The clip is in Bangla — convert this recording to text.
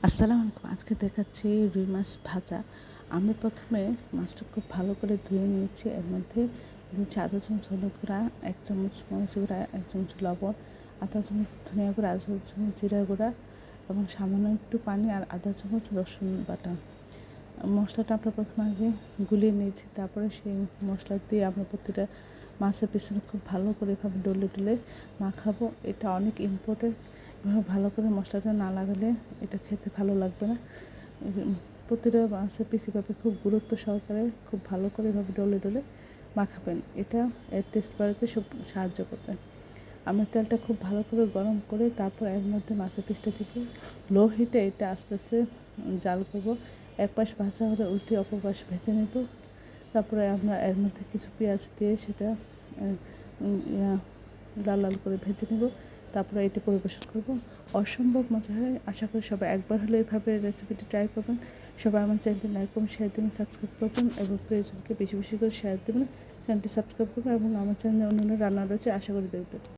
আসসালামু আলাইকুম। আজকে দেখাচ্ছি রুই মাছ ভাজা। আমি প্রথমে মাছটা খুব ভালো করে ধুয়ে নিয়েছি। এর মধ্যে দিয়েছি আধা চামচ হলুদ গুঁড়া, 1 চামচ মরিচ গুঁড়া, 1 চামচ লবণ, আধা চামচ ধনিয়া গুঁড়া, আধা চামচ জিরা গুঁড়া এবং সামান্য একটু পানি আর আধা চামচ রসুন বাটা। মশলাটা আমরা প্রথমে আগে গুলিয়ে নিয়েছি, তারপরে সেই মশলা দিয়ে আমরা প্রতিটা মাছের পিছনে খুব ভালো করে এভাবে ডলে ডলে মাখাবো। এটা অনেক ইম্পর্টেন্ট। এভাবে ভালো করে মশলাটা না লাগালে এটা খেতে ভালো লাগবে না। প্রতিটা মাছের পিস এভাবে খুব গুরুত্ব সহকারে খুব ভালো করে এভাবে ডলে ডলে মাখাবেন। এটা এর টেস্ট বাড়াতে সাহায্য করবে। আমি তেলটা খুব ভালো করে গরম করে তারপর এর মধ্যে মাছের পিসটা দিব। লো হিটে এটা আস্তে আস্তে জাল করব। এক পাশ ভাজা হলে উল্টে অপর পাশ ভেজে নেব। তারপরে আমরা এর মধ্যে কিছু পেঁয়াজ দিয়ে সেটা লাল লাল করে ভেজে নেব। তারপরে এটি পরিবেশন করব। অসম্ভব মজা হয়। আশা করি সবাই একবার হলে এভাবে রেসিপিটি ট্রাই করবেন। সবাই আমার চ্যানেলটি লাইক করুন, শেয়ার দেবেন, সাবস্ক্রাইব করবেন এবং প্রিয়জনকে বেশি বেশি করে শেয়ার দেবেন। চ্যানেলটি সাবস্ক্রাইব করবেন এবং আমার চ্যানেলে অন্যান্য রান্না রয়েছে, আশা করি দেখবেন।